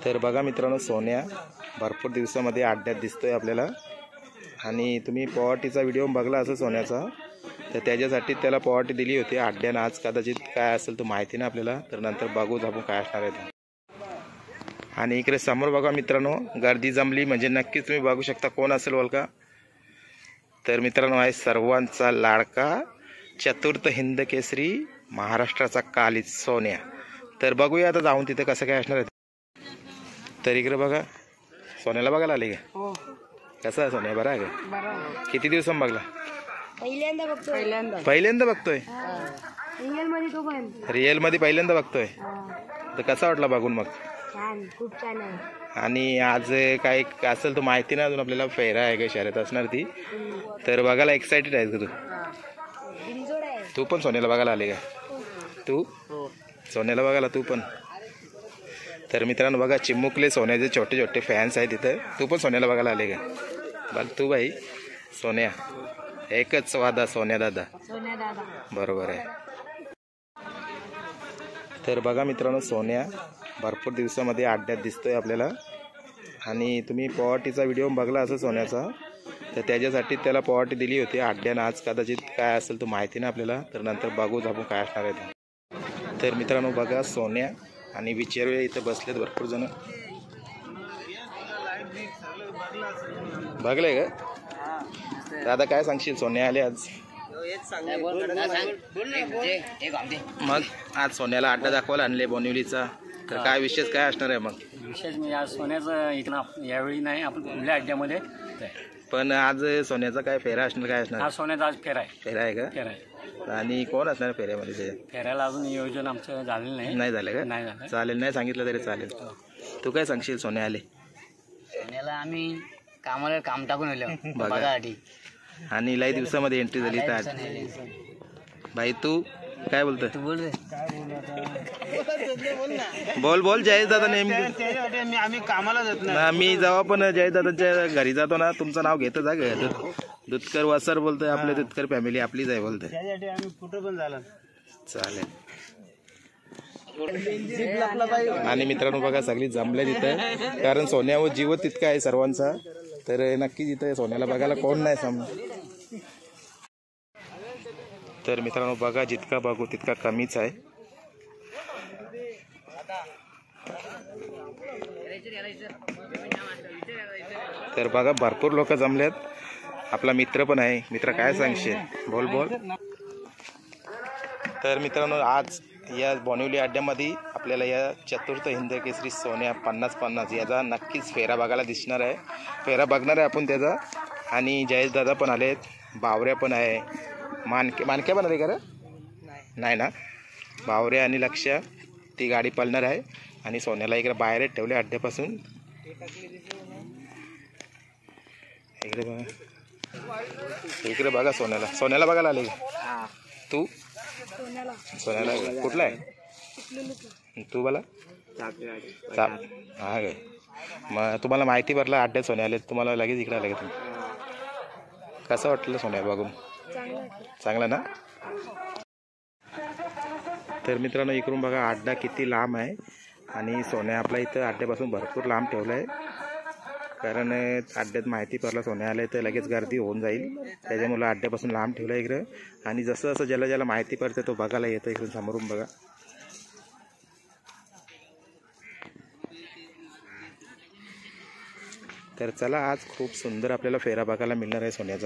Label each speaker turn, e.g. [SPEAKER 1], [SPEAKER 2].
[SPEAKER 1] तर बघा मित्रांनो, सोन्या भरपूर दिवसामध्ये अड्ड्यात दिसतोय आपल्याला। आणि तुम्ही पॉवर्टीचा व्हिडिओ बघला असं सोन्याचा, तर त्याच्यासाठी त्याला पॉवर्टी दिली होती अड्ड्यानं। आज कदाचित काय असेल तो माहिती नाही आपल्याला, तर नंतर बघूच आपण काय असणार आहे। आणि इकडे समोर बघा मित्रांनो, गर्दी जमली म्हणजे नक्कीच तुम्ही बघू शकता कोण असेल बोलका। तर मित्रांनो, आहे सर्वांचा लाडका चतुर्थ हिंद केसरी महाराष्ट्राचा कालीज सोन्या। तर बघूया आता जाऊन तिथे कसं काय असणार आहे। तर इकडे बघा, सोन्याला बघायला आले का?
[SPEAKER 2] हो।
[SPEAKER 1] कसा आहे सोन्या, बरा आहे का?
[SPEAKER 2] बरं।
[SPEAKER 1] किती दिवसांनी बघला?
[SPEAKER 2] पहिल्यांदा बघतोय।
[SPEAKER 1] पहिल्यांदा बघतोय?
[SPEAKER 2] रिअल मध्ये तो पण
[SPEAKER 1] रिअल मध्ये पहिल्यांदा बघतोय? तर कसा वाटला बघून मग?
[SPEAKER 2] छान, खूप छान आहे।
[SPEAKER 1] आणि आज काय असेल तो माहिती नाही अजून आपल्याला, फेरा आहे का शर्यत असणार ती, तर बघायला एक्साइटेड आहे का तू?
[SPEAKER 2] बिनजोड आहे।
[SPEAKER 1] तू पण सोन्याला बघायला आले का? तू सोन्याला बघायला तू पण? तर मित्रांनो बघा, चिमुकले सोन्याचे छोटे छोटे फॅन्स आहेत तिथं। तू पण सोन्याला बघायला आले का? बघ तू भाई, सोन्या एकच वादा, सोन्या दादा।
[SPEAKER 2] सोन्या दादा
[SPEAKER 1] बरोबर आहे। तर बघा मित्रांनो, सोन्या भरपूर दिवसामध्ये अड्ड्यात दिसतोय आपल्याला। आणि तुम्ही पॉवर्टीचा व्हिडिओ बघला असं सोन्याचा, तर त्याच्यासाठी त्याला पॉवर्टी दिली होती अड्ड्यानं। आज कदाचित काय असेल तो माहिती नाही आपल्याला, तर नंतर बघूच आपण काय असणार आहे। तर मित्रांनो बघा, सोन्या आणि विचारूया, इथं बसलेत भरपूर जण। बघले का दादा? काय सांगशील, सोन्या आले आज? मग आज सोन्याला अड्डा दाखवायला आणले बोनिवलीचा, तर काय विशेष काय असणार आहे मग?
[SPEAKER 3] विशेष म्हणजे आज सोन्याचं इथं यावेळी नाही, आपण पुढल्या अड्ड्यामध्ये।
[SPEAKER 1] पण आज सोन्याचा काय फेरा असणार, काय असणार?
[SPEAKER 3] आज सोन्याचा आज फेरा आहे।
[SPEAKER 1] फेरा आहे का?
[SPEAKER 3] फेरा आहे।
[SPEAKER 1] आणि कोण असणार फेऱ्यामध्ये?
[SPEAKER 3] फेऱ्याला अजून नियोजन आमचं झालेलं नाही।
[SPEAKER 1] नाही झालं का?
[SPEAKER 3] नाही झालं।
[SPEAKER 1] चालेल, नाही सांगितलं तरी चालेल। तू काय सांगशील, सोन्या आले?
[SPEAKER 4] सोन्याला आम्ही कामाला काम टाकून आलो
[SPEAKER 1] बघा,
[SPEAKER 4] बघासाठी।
[SPEAKER 1] आणि लई दिवसामध्ये एंट्री झाली तर भाई तू काय बोलतोय?
[SPEAKER 4] तू बोल रे।
[SPEAKER 1] बोल बोल जयेश दादा, नेहमी
[SPEAKER 3] आम्ही कामाला जात
[SPEAKER 1] ना, मी जेव्हा पण जयेश दादाच्या घरी जातो ना, तुमचं नाव घेतं जा ग, दुधकर वासर बोलतोय, आपले दुधकर फॅमिली आपलीच आहे बोलतोय।
[SPEAKER 3] त्यासाठी आम्ही कुठं पण झालं
[SPEAKER 1] चालेल। आणि मित्रांनो बघा, सगळी जमले तिथं, कारण सोन्यावर जीव तितका आहे सर्वांचा। तर नक्कीच इथं सोन्याला बघायला कोण नाही समजा। तर मित्रांनो बघा, जितका बघू तितका कमीच आहे। तर बघा, भरपूर लोक जमलेत। आपला मित्र पण आहे। मित्र काय सांगशील? बोल बोल। तर मित्रांनो, आज या बोनिवली अड्ड्यामध्ये आपल्याला या चतुर्थ हिंद केसरी सोन्या 50-50 याचा नक्कीच फेरा बघायला दिसणार आहे। फेरा बघणार आहे आपण त्याचा। आणि जयेश दादा पण आलेत, बावऱ्या पण आहे, मानक्या पण आले का रे? नाही ना, बावऱ्या आणि लक्ष्या ती गाडी पळणार आहे। आणि सोन्याला इकडे बाहेर ठेवले अड्ड्यापासून। इकडे बघा, इकडे बघा, सोन्याला बघायला आले का तू? सोन्याला कुठला आहे तू? मला हा काय, मग तुम्हाला माहिती पडलं अड्ड्यात सोन्या आले, तुम्हाला लगेच इकडे आले का तुम्ही? कसं वाटलं सोन्या बघून? चांगला ना? तर मित्रांनो, इकडून बघा अड्डा किती लांब आहे। आणि सोन्या आपला इथं अड्ड्यापासून भरपूर लांब ठेवला आहे, कारण अड्ड्यात माहिती पडला सोन्या आले तर लगेच गर्दी होऊन जाईल, त्याच्यामुळे अड्ड्यापासून लांब ठेवलं आहे इकडं। आणि जसं जसं ज्याला माहिती पडते तो बघायला येतं इकडून समोरून बघा। तर चला, आज खूप सुंदर आपल्याला फेरा बघायला मिळणार आहे सोन्याचा।